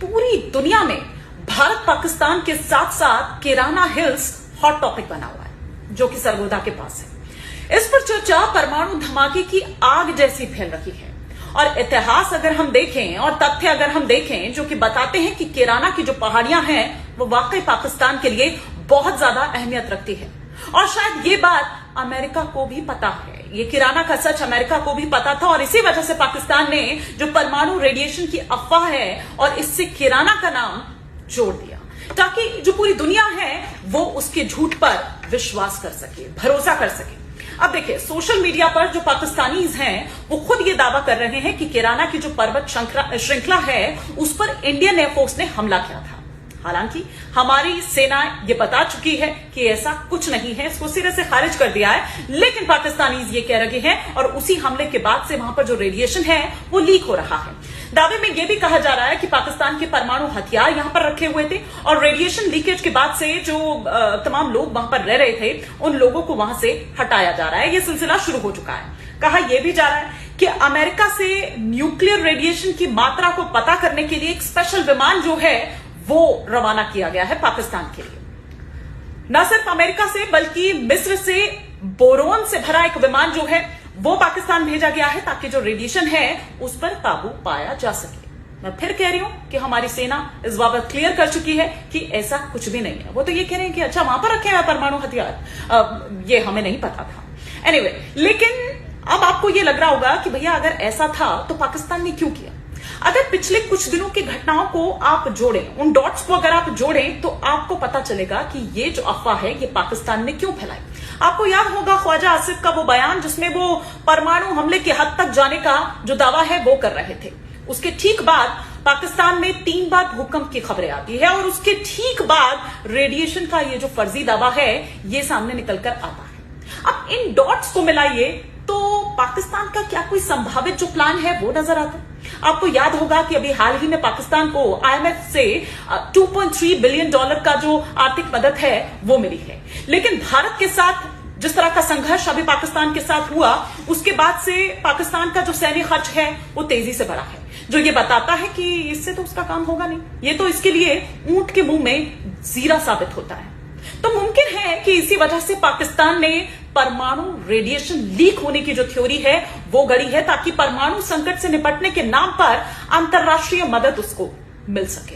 पूरी दुनिया में भारत पाकिस्तान के साथ साथ किराना हिल्स हॉट टॉपिक बना हुआ है, जो कि सरगोदा के पास है। इस पर चर्चा परमाणु धमाके की आग जैसी फैल रही है और इतिहास अगर हम देखें और तथ्य अगर हम देखें जो कि बताते हैं कि किराना की जो पहाड़ियां हैं वो वाकई पाकिस्तान के लिए बहुत ज्यादा अहमियत रखती है। और शायद ये बात अमेरिका को भी पता है, ये किराना का सच अमेरिका को भी पता था और इसी वजह से पाकिस्तान ने जो परमाणु रेडिएशन की अफवाह है और इससे किराना का नाम जोड़ दिया ताकि जो पूरी दुनिया है वो उसके झूठ पर विश्वास कर सके, भरोसा कर सके। अब देखिए, सोशल मीडिया पर जो पाकिस्तानीज हैं वो खुद ये दावा कर रहे हैं कि किराना की जो पर्वत श्रृंखला है उस पर इंडियन एयरफोर्स ने हमला किया था। हालांकि हमारी सेना ये बता चुकी है कि ऐसा कुछ नहीं है, इसको सिरे से खारिज कर दिया है, लेकिन पाकिस्तानीज ये कह रहे हैं और उसी हमले के बाद से वहां पर जो रेडिएशन है वो लीक हो रहा है। दावे में यह भी कहा जा रहा है कि पाकिस्तान के परमाणु हथियार यहां पर रखे हुए थे और रेडिएशन लीकेज के बाद से जो तमाम लोग वहां पर रह रहे थे उन लोगों को वहां से हटाया जा रहा है। यह सिलसिला शुरू हो चुका है। कहा यह भी जा रहा है कि अमेरिका से न्यूक्लियर रेडिएशन की मात्रा को पता करने के लिए एक स्पेशल विमान जो है वो रवाना किया गया है पाकिस्तान के लिए। न सिर्फ अमेरिका से बल्कि मिस्र से बोरोन से भरा एक विमान जो है वो पाकिस्तान भेजा गया है ताकि जो रेडिएशन है उस पर काबू पाया जा सके। मैं फिर कह रही हूं कि हमारी सेना इस बाबत क्लियर कर चुकी है कि ऐसा कुछ भी नहीं है। वो तो ये कह रहे हैं कि अच्छा वहां पर रखे हैं परमाणु हथियार, ये हमें नहीं पता था। एनीवे, लेकिन अब आपको ये लग रहा होगा कि भैया अगर ऐसा था तो पाकिस्तान ने क्यों किया। अगर पिछले कुछ दिनों की घटनाओं को आप जोड़ें, उन डॉट्स को अगर आप जोड़ें तो आपको पता चलेगा कि ये जो अफवाह है ये पाकिस्तान ने क्यों फैलाई। आपको याद होगा ख्वाजा आसिफ का वो बयान जिसमें वो परमाणु हमले की हद तक जाने का जो दावा है वो कर रहे थे। उसके ठीक बाद पाकिस्तान में 3 बार भूकंप की खबरें आती है और उसके ठीक बाद रेडिएशन का ये जो फर्जी दावा है ये सामने निकलकर आता है। अब इन डॉट्स को मिलाइए तो पाकिस्तान का क्या कोई संभावित जो प्लान है वो नजर आता है। आपको याद होगा कि अभी हाल ही में पाकिस्तान को आईएमएफ से $2.3 बिलियन का जो आर्थिक मदद है वो मिली है, लेकिन भारत के साथ जिस तरह का संघर्ष अभी पाकिस्तान के साथ हुआ उसके बाद से पाकिस्तान का जो सैन्य खर्च है वो तेजी से बढ़ा है, जो ये बताता है कि इससे तो उसका काम होगा नहीं, ये तो इसके लिए ऊंट के मुंह में जीरा साबित होता है। तो मुमकिन है कि इसी वजह से पाकिस्तान ने परमाणु रेडिएशन लीक होने की जो थ्योरी है वो गढ़ी है ताकि परमाणु संकट से निपटने के नाम पर अंतरराष्ट्रीय मदद उसको मिल सके।